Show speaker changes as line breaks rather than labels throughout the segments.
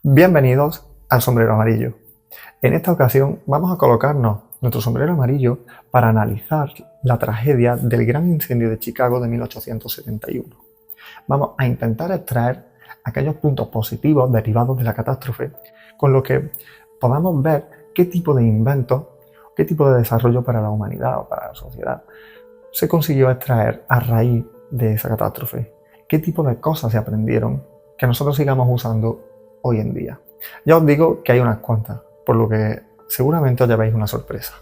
Bienvenidos al sombrero amarillo. En esta ocasión vamos a colocarnos nuestro sombrero amarillo para analizar la tragedia del gran incendio de Chicago de 1871. Vamos a intentar extraer aquellos puntos positivos derivados de la catástrofe, con lo que podamos ver qué tipo de inventos, qué tipo de desarrollo para la humanidad o para la sociedad se consiguió extraer a raíz de esa catástrofe, qué tipo de cosas se aprendieron que nosotros sigamos usando hoy en día. Ya os digo que hay unas cuantas, por lo que seguramente os llevéis una sorpresa.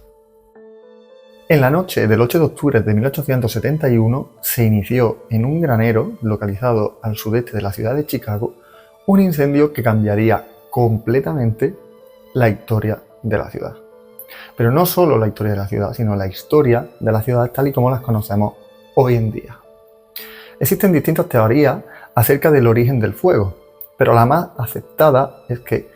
En la noche del 8 de octubre de 1871 se inició en un granero localizado al sudeste de la ciudad de Chicago un incendio que cambiaría completamente la historia de la ciudad. Pero no solo la historia de la ciudad, sino la historia de la ciudad tal y como las conocemos hoy en día. Existen distintas teorías acerca del origen del fuego, pero la más aceptada es que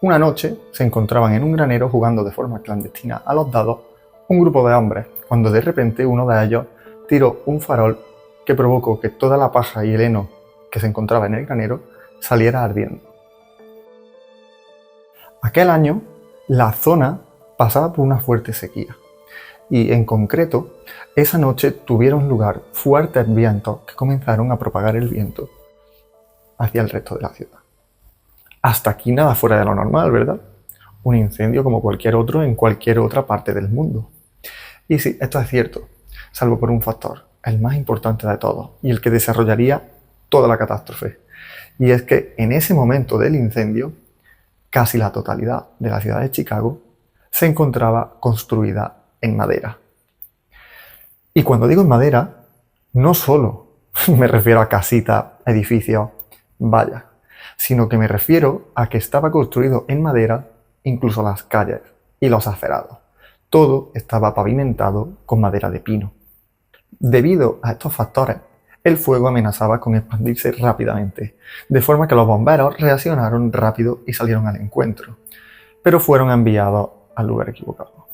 una noche se encontraban en un granero jugando de forma clandestina a los dados un grupo de hombres, cuando de repente uno de ellos tiró un farol que provocó que toda la paja y el heno que se encontraba en el granero saliera ardiendo. Aquel año, la zona pasaba por una fuerte sequía y, en concreto, esa noche tuvieron lugar fuertes vientos que comenzaron a propagar el viento hacia el resto de la ciudad. Hasta aquí nada fuera de lo normal, ¿verdad? Un incendio como cualquier otro en cualquier otra parte del mundo. Y sí, esto es cierto, salvo por un factor, el más importante de todos y el que desarrollaría toda la catástrofe. Y es que en ese momento del incendio, casi la totalidad de la ciudad de Chicago se encontraba construida en madera. Y cuando digo en madera, no solo me refiero a casitas, edificios, vallas, sino que me refiero a que estaba construido en madera incluso las calles y los acerados. Todo estaba pavimentado con madera de pino. Debido a estos factores, el fuego amenazaba con expandirse rápidamente, de forma que los bomberos reaccionaron rápido y salieron al encuentro, pero fueron enviados al lugar equivocado.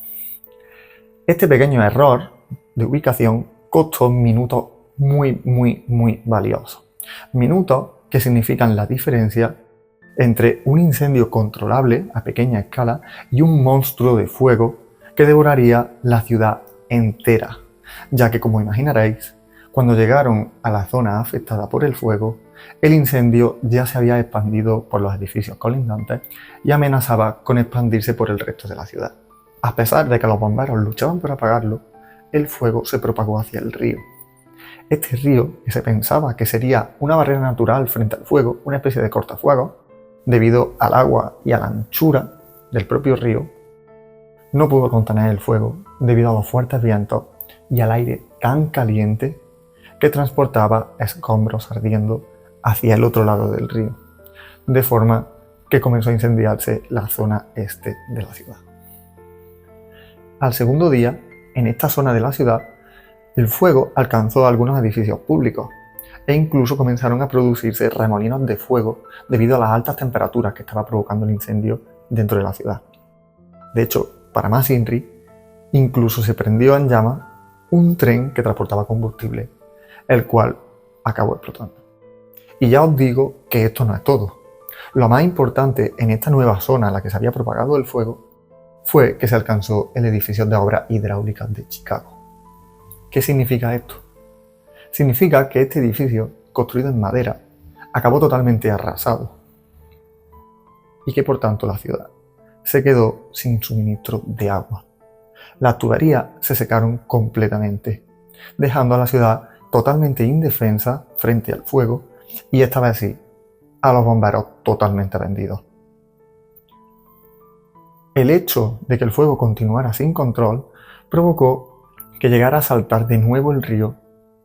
Este pequeño error de ubicación costó minutos muy valiosos. Minutos que significan la diferencia entre un incendio controlable a pequeña escala y un monstruo de fuego que devoraría la ciudad entera, ya que, como imaginaréis, cuando llegaron a la zona afectada por el fuego, el incendio ya se había expandido por los edificios colindantes y amenazaba con expandirse por el resto de la ciudad. A pesar de que los bomberos luchaban por apagarlo, el fuego se propagó hacia el río. Este río, que se pensaba que sería una barrera natural frente al fuego, una especie de cortafuegos, debido al agua y a la anchura del propio río, no pudo contener el fuego debido a los fuertes vientos y al aire tan caliente que transportaba escombros ardiendo hacia el otro lado del río, de forma que comenzó a incendiarse la zona este de la ciudad. Al segundo día, en esta zona de la ciudad, el fuego alcanzó algunos edificios públicos e incluso comenzaron a producirse remolinos de fuego debido a las altas temperaturas que estaba provocando el incendio dentro de la ciudad. De hecho, para más INRI, incluso se prendió en llamas un tren que transportaba combustible, el cual acabó explotando. Y ya os digo que esto no es todo. Lo más importante en esta nueva zona en la que se había propagado el fuego fue que se alcanzó el edificio de obras hidráulicas de Chicago. ¿Qué significa esto? Significa que este edificio, construido en madera, acabó totalmente arrasado y que por tanto la ciudad se quedó sin suministro de agua. Las tuberías se secaron completamente, dejando a la ciudad totalmente indefensa frente al fuego y esta vez sí, a los bomberos totalmente vendidos. El hecho de que el fuego continuara sin control provocó que llegara a saltar de nuevo el río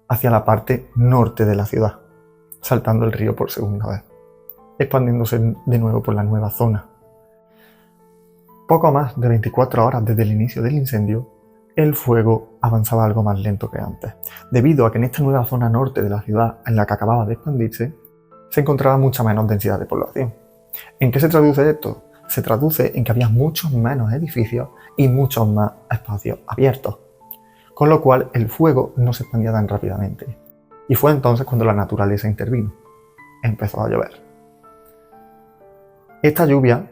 hacia la parte norte de la ciudad, saltando el río por segunda vez, expandiéndose de nuevo por la nueva zona. Poco más de 24 horas desde el inicio del incendio, el fuego avanzaba algo más lento que antes, debido a que en esta nueva zona norte de la ciudad en la que acababa de expandirse, se encontraba mucha menos densidad de población. ¿En qué se traduce esto? Se traduce en que había muchos menos edificios y muchos más espacios abiertos, con lo cual el fuego no se expandía tan rápidamente. Y fue entonces cuando la naturaleza intervino. Empezó a llover. Esta lluvia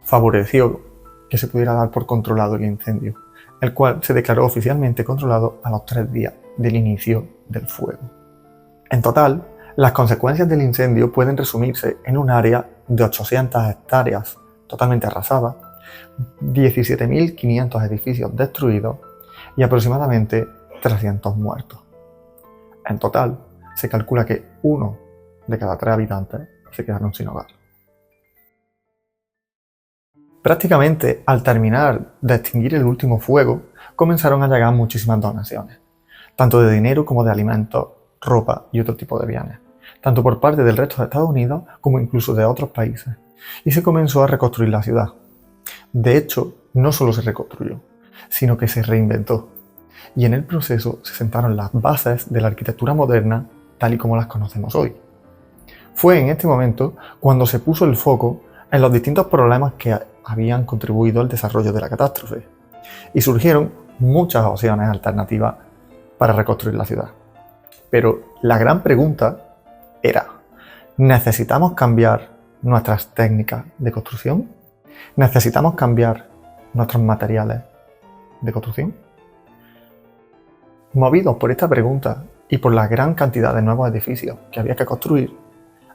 favoreció que se pudiera dar por controlado el incendio, el cual se declaró oficialmente controlado a los 3 días del inicio del fuego. En total, las consecuencias del incendio pueden resumirse en un área de 800 hectáreas totalmente arrasadas, 17.500 edificios destruidos y aproximadamente 300 muertos. En total, se calcula que 1 de cada 3 habitantes se quedaron sin hogar. Prácticamente al terminar de extinguir el último fuego, comenzaron a llegar muchísimas donaciones, tanto de dinero como de alimentos, ropa y otro tipo de bienes, tanto por parte del resto de Estados Unidos como incluso de otros países, y se comenzó a reconstruir la ciudad. De hecho, no solo se reconstruyó, sino que se reinventó, y en el proceso se sentaron las bases de la arquitectura moderna tal y como las conocemos hoy. Fue en este momento cuando se puso el foco en los distintos problemas que habían contribuido al desarrollo de la catástrofe, y surgieron muchas opciones alternativas para reconstruir la ciudad. Pero la gran pregunta era, ¿necesitamos cambiar nuestras técnicas de construcción? ¿Necesitamos cambiar nuestros materiales de construcción? Movidos por esta pregunta y por la gran cantidad de nuevos edificios que había que construir,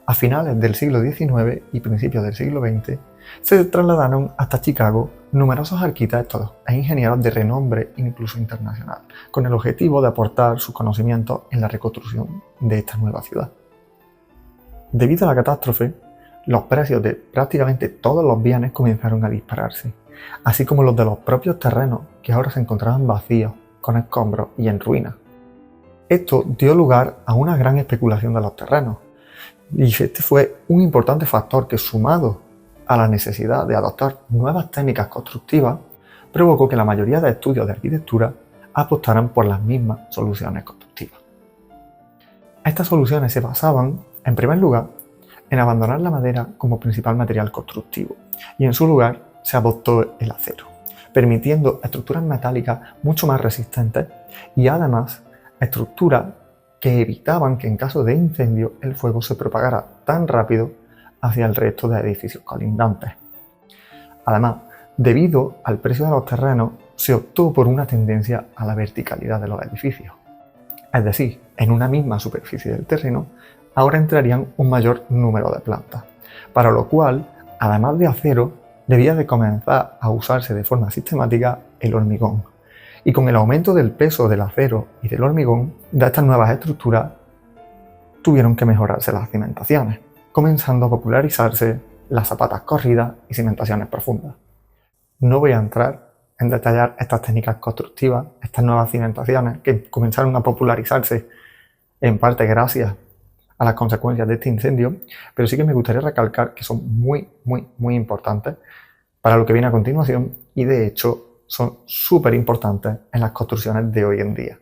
a finales del siglo XIX y principios del siglo XX, se trasladaron hasta Chicago numerosos arquitectos e ingenieros de renombre incluso internacional, con el objetivo de aportar sus conocimientos en la reconstrucción de esta nueva ciudad. Debido a la catástrofe, los precios de prácticamente todos los bienes comenzaron a dispararse, así como los de los propios terrenos que ahora se encontraban vacíos, con escombros y en ruinas. Esto dio lugar a una gran especulación de los terrenos, y este fue un importante factor que, sumado a la necesidad de adoptar nuevas técnicas constructivas, provocó que la mayoría de estudios de arquitectura apostaran por las mismas soluciones constructivas. Estas soluciones se basaban, en primer lugar, en abandonar la madera como principal material constructivo, y en su lugar se adoptó el acero, permitiendo estructuras metálicas mucho más resistentes y además estructuras que evitaban que en caso de incendio el fuego se propagara tan rápido hacia el resto de edificios colindantes. Además, debido al precio de los terrenos, se optó por una tendencia a la verticalidad de los edificios. Es decir, en una misma superficie del terreno, ahora entrarían un mayor número de plantas, para lo cual, además de acero, debía de comenzar a usarse de forma sistemática el hormigón. Y con el aumento del peso del acero y del hormigón de estas nuevas estructuras, tuvieron que mejorarse las cimentaciones, comenzando a popularizarse las zapatas corridas y cimentaciones profundas. No voy a entrar en detallar estas técnicas constructivas, estas nuevas cimentaciones que comenzaron a popularizarse en parte gracias a las consecuencias de este incendio, pero sí que me gustaría recalcar que son muy importantes para lo que viene a continuación y de hecho son súper importantes en las construcciones de hoy en día.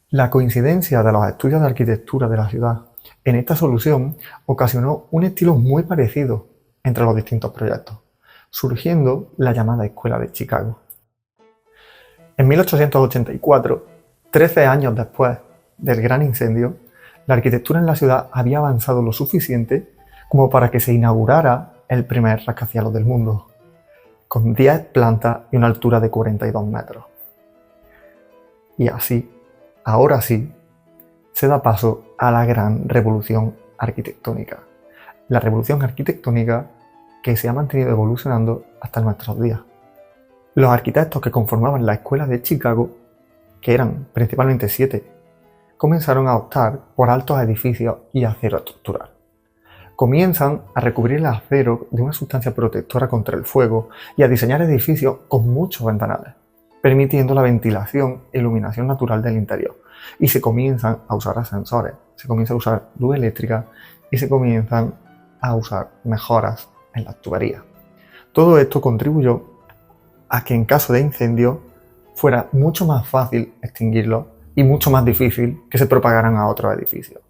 La coincidencia de los estudios de arquitectura de la ciudad en esta solución ocasionó un estilo muy parecido entre los distintos proyectos, surgiendo la llamada Escuela de Chicago. En 1884, 13 años después del gran incendio, la arquitectura en la ciudad había avanzado lo suficiente como para que se inaugurara el primer rascacielos del mundo, con 10 plantas y una altura de 42 metros. Y así, ahora sí, se da paso a la gran revolución arquitectónica. La revolución arquitectónica que se ha mantenido evolucionando hasta nuestros días. Los arquitectos que conformaban la Escuela de Chicago, que eran principalmente 7, comenzaron a optar por altos edificios y acero estructural. Comienzan a recubrir el acero de una sustancia protectora contra el fuego y a diseñar edificios con muchos ventanales, permitiendo la ventilación e iluminación natural del interior. Y se comienzan a usar ascensores, se comienza a usar luz eléctrica y se comienzan a usar mejoras en las tuberías. Todo esto contribuyó a que en caso de incendio fuera mucho más fácil extinguirlo y mucho más difícil que se propagaran a otros edificios.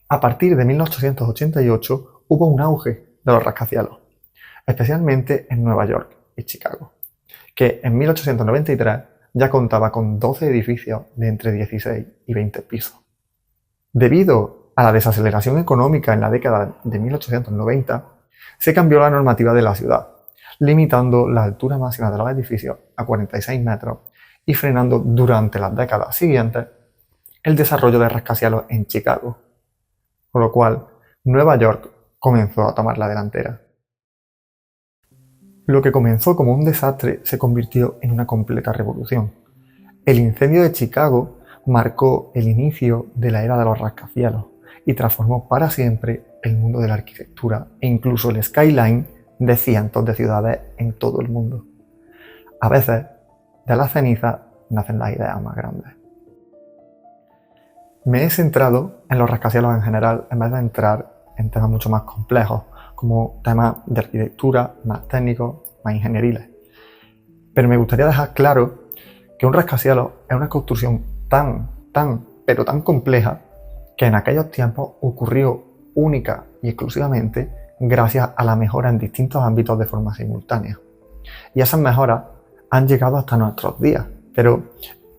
A partir de 1888 hubo un auge de los rascacielos, especialmente en Nueva York y Chicago, que en 1893 ya contaba con 12 edificios de entre 16 y 20 pisos. Debido a la desaceleración económica en la década de 1890, se cambió la normativa de la ciudad, limitando la altura máxima de los edificios a 46 metros y frenando durante las décadas siguientes el desarrollo de rascacielos en Chicago, con lo cual Nueva York comenzó a tomar la delantera. Lo que comenzó como un desastre se convirtió en una completa revolución. El incendio de Chicago marcó el inicio de la era de los rascacielos y transformó para siempre el mundo de la arquitectura e incluso el skyline de cientos de ciudades en todo el mundo. A veces, de las cenizas nacen las ideas más grandes. Me he centrado en los rascacielos en general en vez de entrar en temas mucho más complejos, como temas de arquitectura, más técnicos, más ingenieriles. Pero me gustaría dejar claro que un rascacielos es una construcción pero tan compleja que en aquellos tiempos ocurrió única y exclusivamente gracias a la mejora en distintos ámbitos de forma simultánea. Y esas mejoras han llegado hasta nuestros días, pero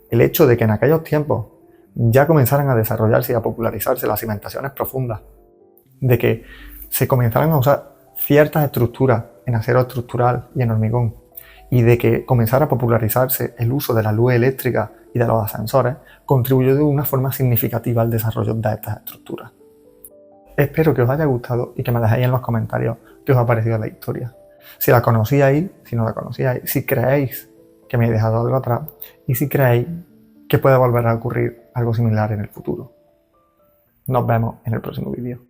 el hecho de que en aquellos tiempos ya comenzaran a desarrollarse y a popularizarse las cimentaciones profundas, de que se comenzaran a usar ciertas estructuras en acero estructural y en hormigón, y de que comenzara a popularizarse el uso de la luz eléctrica y de los ascensores, contribuyó de una forma significativa al desarrollo de estas estructuras. Espero que os haya gustado y que me dejéis en los comentarios qué os ha parecido la historia. Si la conocíais, si no la conocíais, si creéis que me he dejado algo atrás y si creéis que puede volver a ocurrir algo similar en el futuro. Nos vemos en el próximo vídeo.